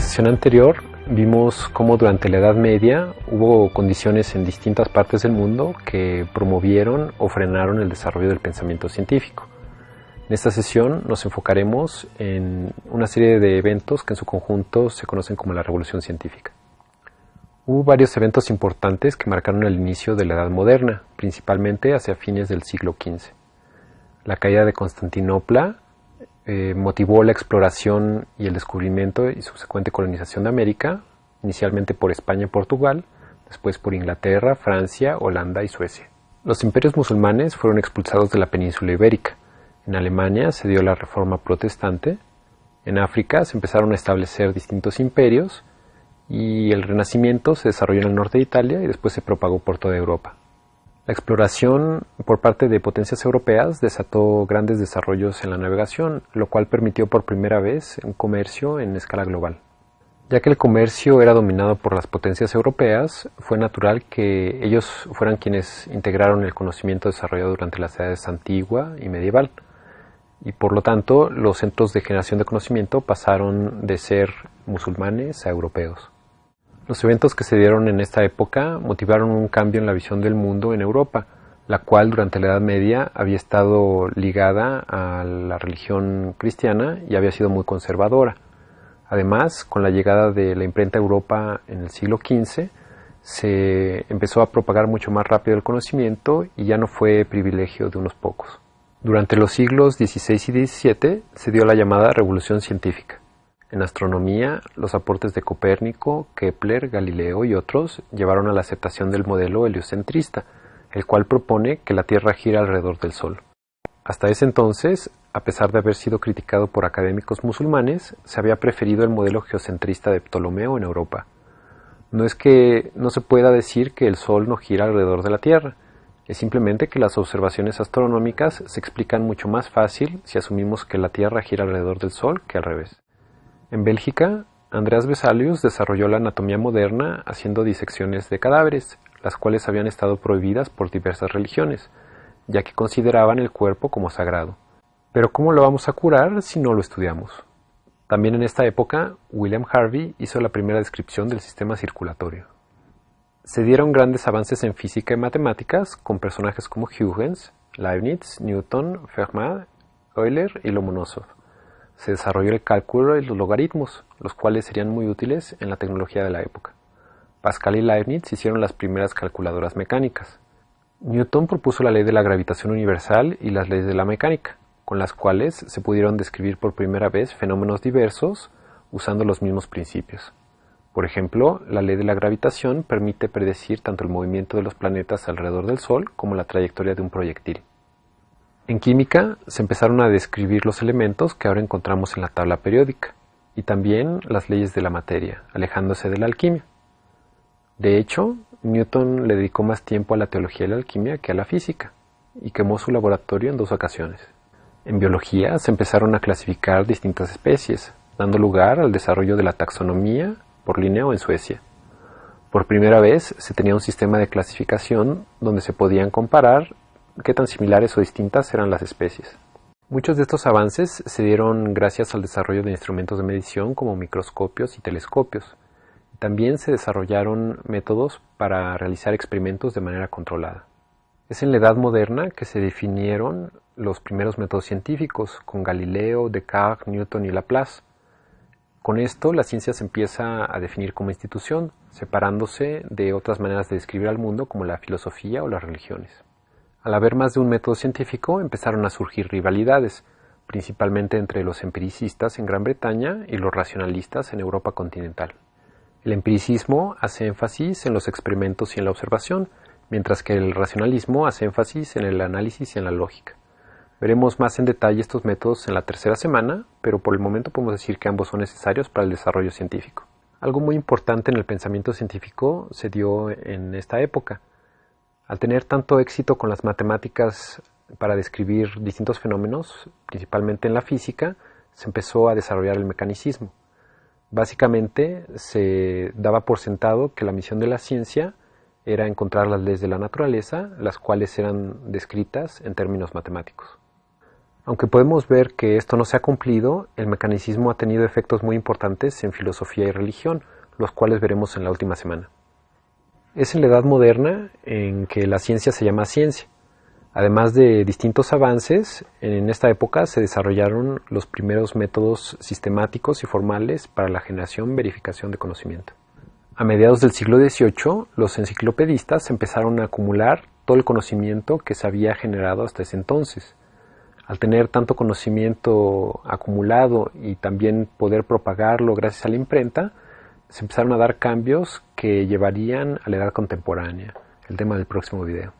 sesión anterior vimos cómo durante la Edad Media hubo condiciones en distintas partes del mundo que promovieron o frenaron el desarrollo del pensamiento científico. En esta sesión nos enfocaremos en una serie de eventos que en su conjunto se conocen como la Revolución Científica. Hubo varios eventos importantes que marcaron el inicio de la Edad Moderna, principalmente hacia fines del siglo XV. La caída de Constantinopla motivó la exploración y el descubrimiento y subsecuente colonización de América, inicialmente por España y Portugal, después por Inglaterra, Francia, Holanda y Suecia. Los imperios musulmanes fueron expulsados de la península ibérica. En Alemania se dio la Reforma Protestante. En África se empezaron a establecer distintos imperios y el Renacimiento se desarrolló en el norte de Italia y después se propagó por toda Europa. La exploración por parte de potencias europeas desató grandes desarrollos en la navegación, lo cual permitió por primera vez un comercio en escala global. Ya que el comercio era dominado por las potencias europeas, fue natural que ellos fueran quienes integraron el conocimiento desarrollado durante las edades antigua y medieval, y por lo tanto los centros de generación de conocimiento pasaron de ser musulmanes a europeos. Los eventos que se dieron en esta época motivaron un cambio en la visión del mundo en Europa, la cual durante la Edad Media había estado ligada a la religión cristiana y había sido muy conservadora. Además, con la llegada de la imprenta a Europa en el siglo XV, se empezó a propagar mucho más rápido el conocimiento y ya no fue privilegio de unos pocos. Durante los siglos XVI y XVII se dio la llamada Revolución Científica. En astronomía, los aportes de Copérnico, Kepler, Galileo y otros llevaron a la aceptación del modelo heliocentrista, el cual propone que la Tierra gira alrededor del Sol. Hasta ese entonces, a pesar de haber sido criticado por académicos musulmanes, se había preferido el modelo geocentrista de Ptolomeo en Europa. No es que no se pueda decir que el Sol no gira alrededor de la Tierra, es simplemente que las observaciones astronómicas se explican mucho más fácil si asumimos que la Tierra gira alrededor del Sol que al revés. En Bélgica, Andreas Vesalius desarrolló la anatomía moderna haciendo disecciones de cadáveres, las cuales habían estado prohibidas por diversas religiones, ya que consideraban el cuerpo como sagrado. Pero ¿cómo lo vamos a curar si no lo estudiamos? También en esta época, William Harvey hizo la primera descripción del sistema circulatorio. Se dieron grandes avances en física y matemáticas con personajes como Huygens, Leibniz, Newton, Fermat, Euler y Lomonosov. Se desarrolló el cálculo y los logaritmos, los cuales serían muy útiles en la tecnología de la época. Pascal y Leibniz hicieron las primeras calculadoras mecánicas. Newton propuso la ley de la gravitación universal y las leyes de la mecánica, con las cuales se pudieron describir por primera vez fenómenos diversos usando los mismos principios. Por ejemplo, la ley de la gravitación permite predecir tanto el movimiento de los planetas alrededor del Sol como la trayectoria de un proyectil. En química se empezaron a describir los elementos que ahora encontramos en la tabla periódica y también las leyes de la materia, alejándose de la alquimia. De hecho, Newton le dedicó más tiempo a la teología y la alquimia que a la física y quemó su laboratorio en 2 ocasiones. En biología se empezaron a clasificar distintas especies, dando lugar al desarrollo de la taxonomía por Linneo en Suecia. Por primera vez se tenía un sistema de clasificación donde se podían comparar qué tan similares o distintas eran las especies. Muchos de estos avances se dieron gracias al desarrollo de instrumentos de medición como microscopios y telescopios. También se desarrollaron métodos para realizar experimentos de manera controlada. Es en la Edad Moderna que se definieron los primeros métodos científicos, con Galileo, Descartes, Newton y Laplace. Con esto, la ciencia se empieza a definir como institución, separándose de otras maneras de describir al mundo como la filosofía o las religiones. Al haber más de un método científico, empezaron a surgir rivalidades, principalmente entre los empiricistas en Gran Bretaña y los racionalistas en Europa continental. El empiricismo hace énfasis en los experimentos y en la observación, mientras que el racionalismo hace énfasis en el análisis y en la lógica. Veremos más en detalle estos métodos en la tercera semana, pero por el momento podemos decir que ambos son necesarios para el desarrollo científico. Algo muy importante en el pensamiento científico se dio en esta época. Al tener tanto éxito con las matemáticas para describir distintos fenómenos, principalmente en la física, se empezó a desarrollar el mecanicismo. Básicamente se daba por sentado que la misión de la ciencia era encontrar las leyes de la naturaleza, las cuales eran descritas en términos matemáticos. Aunque podemos ver que esto no se ha cumplido, el mecanicismo ha tenido efectos muy importantes en filosofía y religión, los cuales veremos en la última semana. Es en la Edad Moderna en que la ciencia se llama ciencia. Además de distintos avances, en esta época se desarrollaron los primeros métodos sistemáticos y formales para la generación y verificación de conocimiento. A mediados del siglo XVIII, los enciclopedistas empezaron a acumular todo el conocimiento que se había generado hasta ese entonces. Al tener tanto conocimiento acumulado y también poder propagarlo gracias a la imprenta, se empezaron a dar cambios que llevarían a la edad contemporánea, el tema del próximo video.